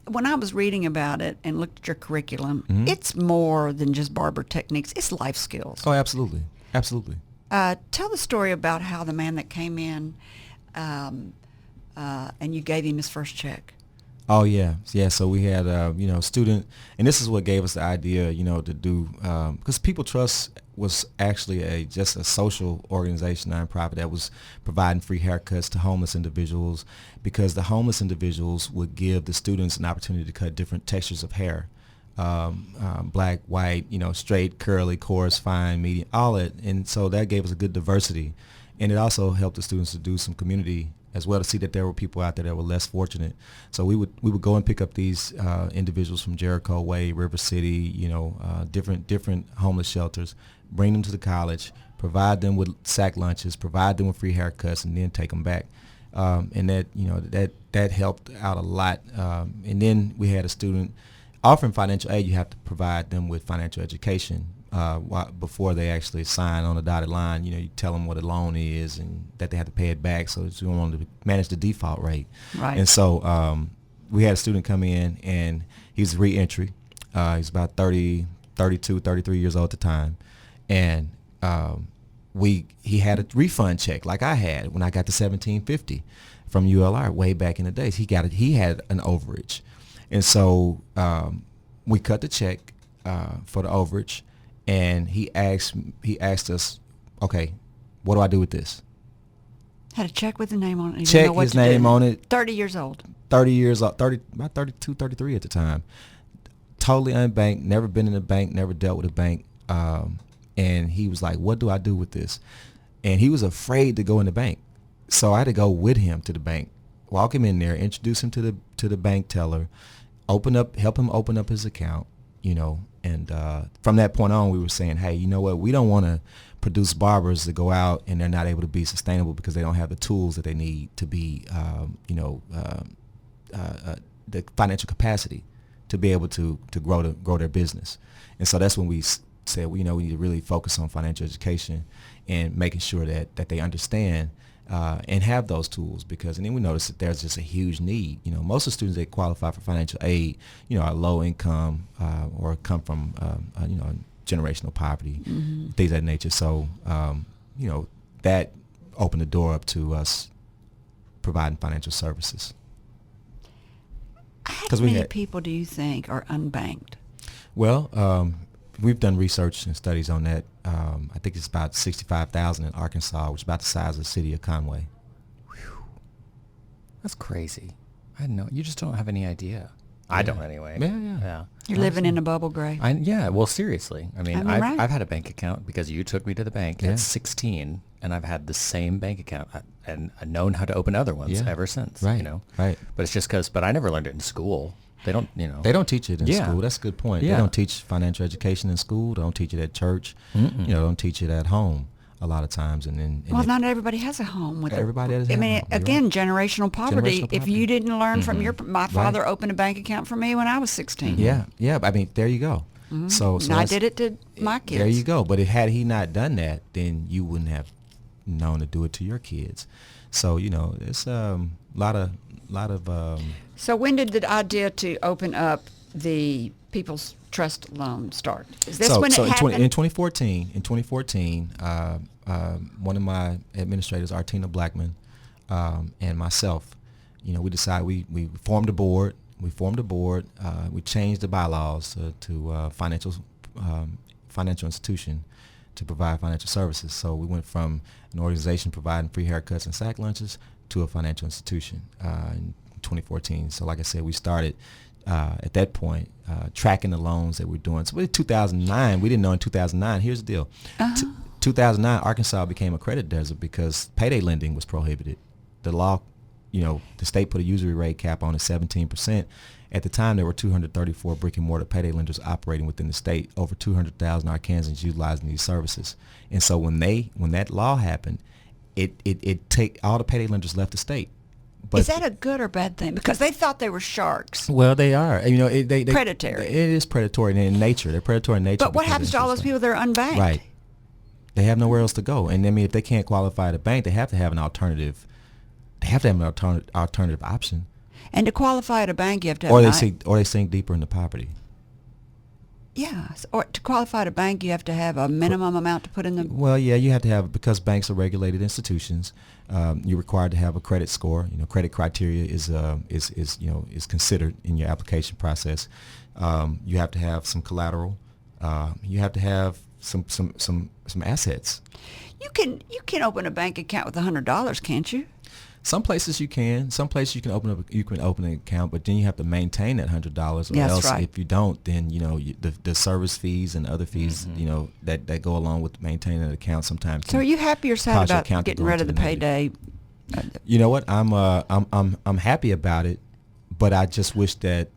when I was reading about it and looked at your curriculum, Mm-hmm. it's more than just barber techniques. It's life skills. Oh, absolutely. Absolutely. Tell the story about how the man that came in and you gave him his first check. Oh, yeah. Yeah, so we had, student, and this is what gave us the idea, to do, because People Trust was actually just a social organization, nonprofit, that was providing free haircuts to homeless individuals, because the homeless individuals would give the students an opportunity to cut different textures of hair, black, white, straight, curly, coarse, fine, medium, all it. And so that gave us a good diversity. And it also helped the students to do some community as well, to see that there were people out there that were less fortunate. So we would go and pick up these individuals from Jericho Way, River City, different homeless shelters, bring them to the college, provide them with sack lunches, provide them with free haircuts, and then take them back. And that helped out a lot. And then we had a student offering financial aid. You have to provide them with financial education before they actually sign on the dotted line. You tell them what a loan is and that they have to pay it back, so you don't want to manage the default rate. Right. And so we had a student come in, and he's re-entry. He's about 30, 32, 33 years old at the time. And he had a refund check like I had when I got the $17.50 from ULR way back in the days. He had an overage. And so we cut the check for the overage. And he asked us, okay, what do I do with this? Had a check with his name on it. He didn't Check know what his to name do. on it. 30 years old. 30 years old, about 32, 33 at the time. Totally unbanked, never been in a bank, never dealt with a bank. And he was like, what do I do with this? And he was afraid to go in the bank. So I had to go with him to the bank, walk him in there, introduce him to the bank teller, help him open up his account, And from that point on, we were saying, hey, you know what? We don't want to produce barbers that go out and they're not able to be sustainable because they don't have the tools that they need to be, the financial capacity to be able to grow their business. And so that's when we said, we need to really focus on financial education and making sure that they understand and have those tools, and then we noticed that there's just a huge need. Most of the students that qualify for financial aid, are low income or come from, generational poverty, Mm-hmm. things of that nature. So, that opened the door up to us providing financial services. How many people do you think are unbanked? Well, we've done research and studies on that. I think it's about 65,000 in Arkansas, which is about the size of the city of Conway. Whew. That's crazy. I didn't know. You just don't have any idea. I don't anyway. Yeah. You're living in a bubble, Gray. Well, seriously. I mean, right. I've had a bank account because you took me to the bank at 16, and I've had the same bank account and known how to open other ones ever since. Right. Right. But it's just but I never learned it in school. They don't, They don't teach it in school. That's a good point. Yeah. They don't teach financial education in school. They don't teach it at church. Mm-mm. Don't teach it at home a lot of times. Not everybody has a home with everybody has a I mean, home. You're again, right. generational poverty. Generational If poverty. you didn't learn from my father Right. opened a bank account for me when I was 16. Yeah. I mean, there you go. Mm-hmm. So and I did it to my kids. There you go. But had he not done that, then you wouldn't have known to do it to your kids. So it's a lot of. So when did the idea to open up the People's Trust loan start? Is this when it happened? In 2014, one of my administrators, Artina Blackman, and myself, we decided we formed a board. We changed the bylaws to financial institution to provide financial services. So we went from an organization providing free haircuts and sack lunches to a financial institution in 2014. So like I said, we started at that point tracking the loans that we're doing. So in 2009, we didn't know in 2009. Here's the deal. 2009, Arkansas became a credit desert because payday lending was prohibited. The law, the state put a usury rate cap on at 17%. At the time, there were 234 brick and mortar payday lenders operating within the state. Over 200,000 Arkansans utilizing these services. And so when that law happened, it take all the payday lenders left the state. But is that a good or bad thing? Because they thought they were sharks. Well, they are. They predatory. It is predatory in nature. They're predatory in nature. But what happens to all those people that are unbanked? Right. They have nowhere else to go. And I mean, if they can't qualify at a bank, they have to have an alternative. They have to have an alternative option. And to qualify at a bank, you have to have or they sink deeper into poverty. Yeah, or to qualify at a bank, you have to have a minimum amount to put in the. Well, yeah, you have to have, because banks are regulated institutions. You're required to have a credit score. Credit criteria is considered in your application process. You have to have some collateral. You have to have some assets. You can open a bank account with $100, can't you? Some places you can. Some places you can open an account, but then you have to maintain that $100, or Yes, else right. if you don't, then the service fees and other fees that go along with maintaining an account sometimes. So are you happy or sad cause your about account to getting go rid of into the the negative. payday? You know what? I'm happy about it, but I just wish that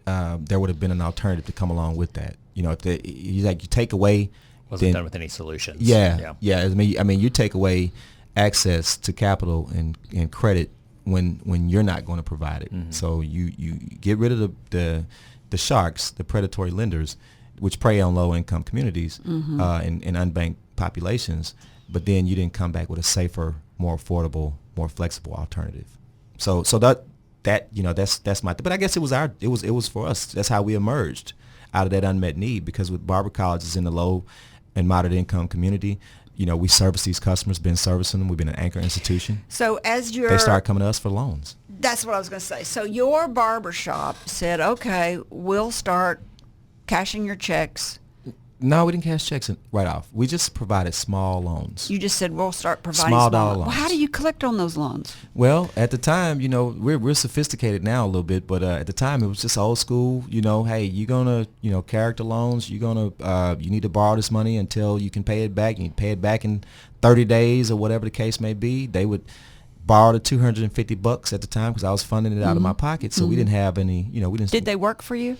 there would have been an alternative to come along with that. If you take away, Wasn't done with any solutions. Yeah. I mean, you take away access to capital and credit when you're not going to provide it. So you get rid of the sharks, the predatory lenders, which prey on low income communities and unbanked populations. But then you didn't come back with a safer, more affordable, more flexible alternative. So that's my. But I guess it was for us. That's how we emerged out of that unmet need, because with Barber College is in the low and moderate income community. We service these customers, been servicing them. We've been an anchor institution. So they start coming to us for loans. That's what I was going to say. So your barber shop said, okay, we'll start cashing your checks. No, we didn't cash checks right off. We just provided small loans. You just said we'll start providing small dollar loans. Well, how do you collect on those loans? Well, at the time, we're sophisticated now a little bit, but at the time it was just old school. Hey, you're gonna, character loans. You're gonna, you need to borrow this money until you can pay it back. You can pay it back in 30 days or whatever the case may be. They would borrow the $250 at the time because I was funding it out of my pocket, so we didn't have any. We didn't. Did they work for you?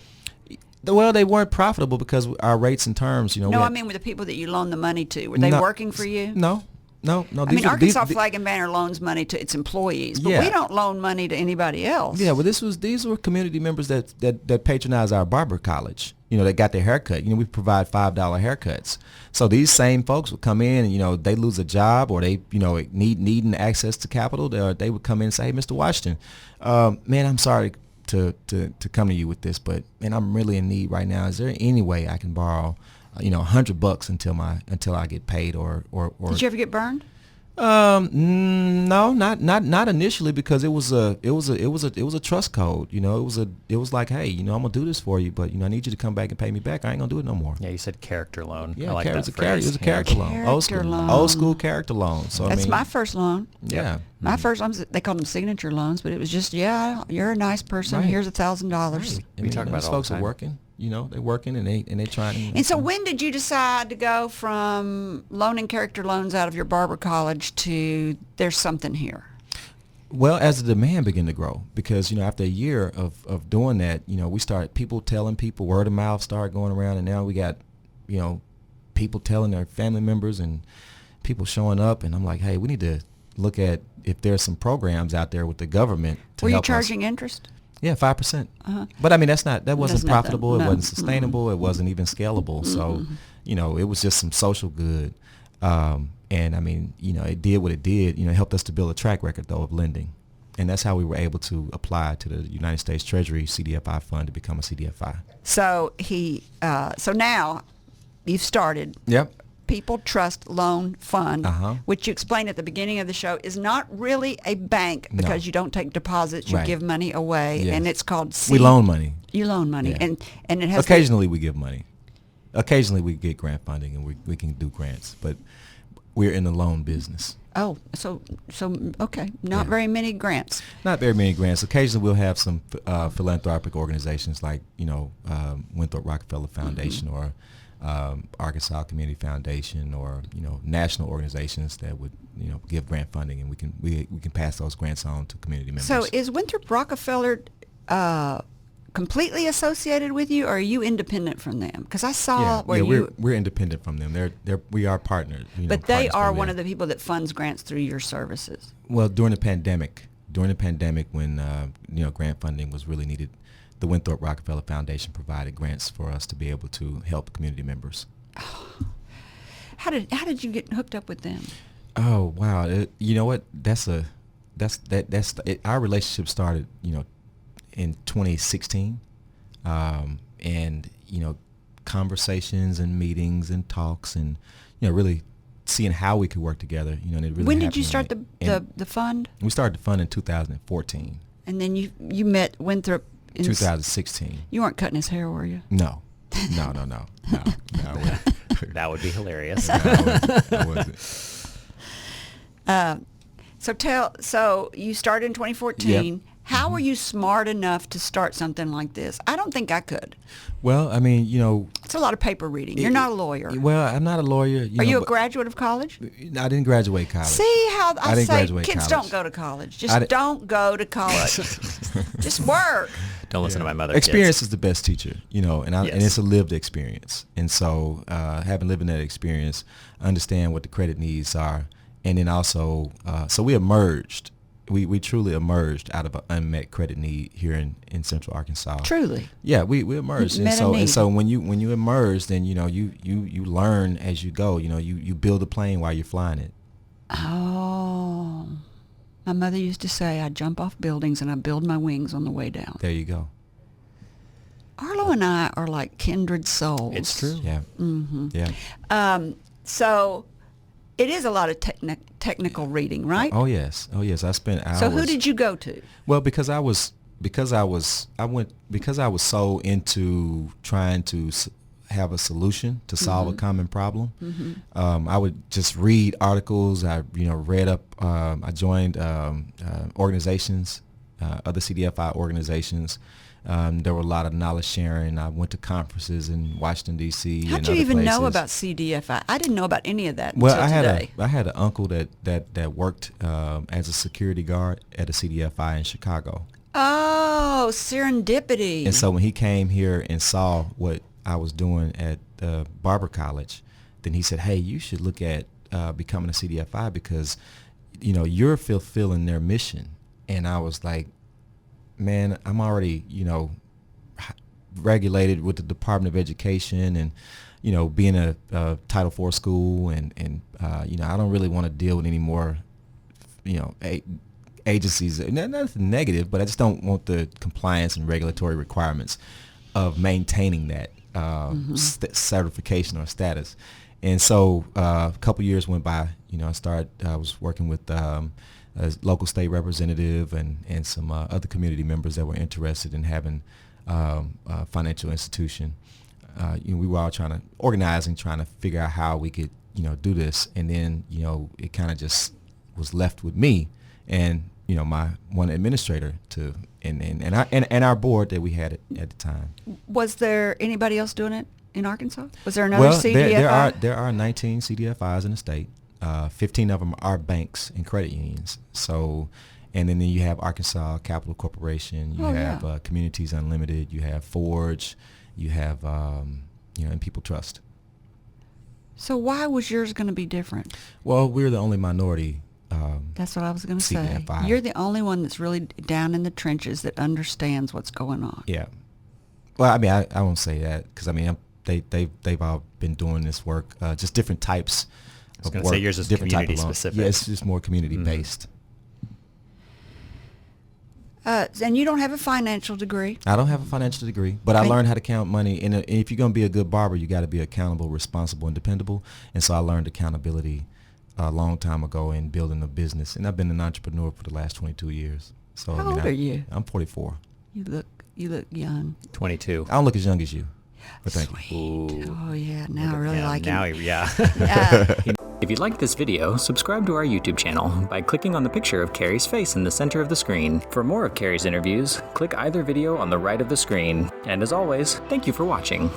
Well, they weren't profitable because our rates and terms, No, I mean with the people that you loaned the money to. Were they working for you? No. I mean, Arkansas Flag and Banner loans money to its employees, but we don't loan money to anybody else. Yeah, well, these were community members that patronize our Barber College. They got their haircut. We provide $5 haircuts. So these same folks would come in and, they lose a job or they, needing access to capital. They would come in and say, hey, Mr. Washington, man, I'm sorry to come to you with this, but man, I'm really in need right now. Is there any way I can borrow, $100 until I get paid or Did you ever get burned? No, not initially, because it was a trust code. It was like, hey, I'm gonna do this for you, but I need you to come back and pay me back. I ain't gonna do it no more. Yeah, you said character loan. Yeah, I like it that was phrase. it was a character loan. Old school character loan. So That's my first loan. Yeah. My first loans, they called them signature loans, but it was just, you're a nice person. Right. Here's $1,000. We talk about those it all folks the are time. working. They're working and they trying. And so when did you decide to go from loaning character loans out of your Barber College to there's something here? Well, as the demand began to grow, because, after a year of doing that, we started people telling people, word of mouth started going around, and now we got, people telling their family members and people showing up, and I'm like, hey, we need to look at if there's some programs out there with the government to Were you help us. charging interest? Yeah, 5%. But I mean, that wasn't profitable. nothing. It wasn't sustainable. It wasn't even scalable. So, it was just some social good. And I mean, it did what it did. It helped us to build a track record though of lending, and that's how we were able to apply to the United States Treasury CDFI fund to become a CDFI. So so now you've started. Yep. People Trust Loan Fund, Uh-huh. which you explained at the beginning of the show is not really a bank because you don't take deposits, you Right. give money away, Yes. and it's called We loan money. You loan money, Yeah. and it has Occasionally we give money. Occasionally we get grant funding and we can do grants, but we're in the loan business. so okay, not Yeah. very many grants. Not very many grants. Occasionally we'll have some philanthropic organizations like Winthrop Rockefeller Foundation or Arkansas Community Foundation or national organizations that would give grant funding, and we can pass those grants on to community members. So is Winthrop Rockefeller completely associated with you, or are you independent from them? Because I saw we're independent from them. We are partners. But they partners are from one them. of the people that funds grants through your services. Well, during the pandemic when grant funding was really needed, the Winthrop Rockefeller Foundation provided grants for us to be able to help community members. How did you get hooked up with them? Oh wow! You know what? Our relationship started in 2016, and conversations and meetings and talks, and really seeing how we could work together. And it really. When did you start the fund? We started the fund in 2014. And then you met Winthrop in 2016. You weren't cutting his hair, were you? No. That would be hilarious. No, I wasn't. So you started in 2014. Yep. How were you smart enough to start something like this? I don't think I could. Well, I mean, it's a lot of paper reading. You're not a lawyer. Well, I'm not a lawyer. Are you a graduate of college? I didn't graduate college. See how I didn't say graduate kids college. don't go to college. Just don't go to college. Just work. Don't listen to my mother. Experience kids. is the best teacher, and it's a lived experience. And so, having lived in that experience, understand what the credit needs are, and then also, so we emerged. We truly emerged out of an unmet credit need here in Central Arkansas. Truly. Yeah, we emerged, and so when you emerge, then you learn as you go. You build a plane while you're flying it. Oh, my mother used to say, I jump off buildings and I build my wings on the way down. There you go. Arlo and I are like kindred souls. It's true. Yeah. Mm-hmm. Yeah. So it is a lot of technical reading, right? Oh yes. I spent hours. So who did you go to? Well, because I was so into trying to have a solution to solve a common problem. Mm-hmm. I would just read articles. I read up. I joined organizations, other CDFI organizations. There were a lot of knowledge sharing. I went to conferences in Washington D.C. How'd you even know about CDFI? I didn't know about any of that until today. I had an uncle that worked as a security guard at a CDFI in Chicago. Oh, serendipity! And so when he came here and saw what I was doing at Barber College, then he said, "Hey, you should look at becoming a CDFI because, you're fulfilling their mission." And I was like, man, I'm already, regulated with the Department of Education and, being a Title IV school and I don't really want to deal with any more, agencies. Nothing negative, but I just don't want the compliance and regulatory requirements of maintaining that certification or status. And so a couple years went by, I was working with a local state representative and some other community members that were interested in having a financial institution. We were all trying to figure out how we could, do this. And then, it kind of just was left with me and, my one administrator and our board that we had at the time. Was there anybody else doing it in Arkansas? Was there another CDFI? There are 19 CDFIs in the state. 15 of them are banks and credit unions. So, and then you have Arkansas Capital Corporation. You have Communities Unlimited. You have Forge. You have, and People Trust. So why was yours going to be different? Well, we're the only minority. That's what I was going to say. CDFI. You're the only one that's really down in the trenches that understands what's going on. Yeah. Well, I mean, I won't say that because they've all been doing this work, just different types. I was going to say yours is community specific. Yeah, it's just more community based. And you don't have a financial degree? I don't have a financial degree, but I learned how to count money. And if you're going to be a good barber, you got to be accountable, responsible, and dependable. And so I learned accountability a long time ago in building a business. And I've been an entrepreneur for the last 22 years. So How old are you? I'm 44. You look young. 22. I don't look as young as you. But thank Sweet. you. Oh, yeah. Now I really like it. Yeah. If you liked this video, subscribe to our YouTube channel by clicking on the picture of Kerry's face in the center of the screen. For more of Kerry's interviews, click either video on the right of the screen. And as always, thank you for watching.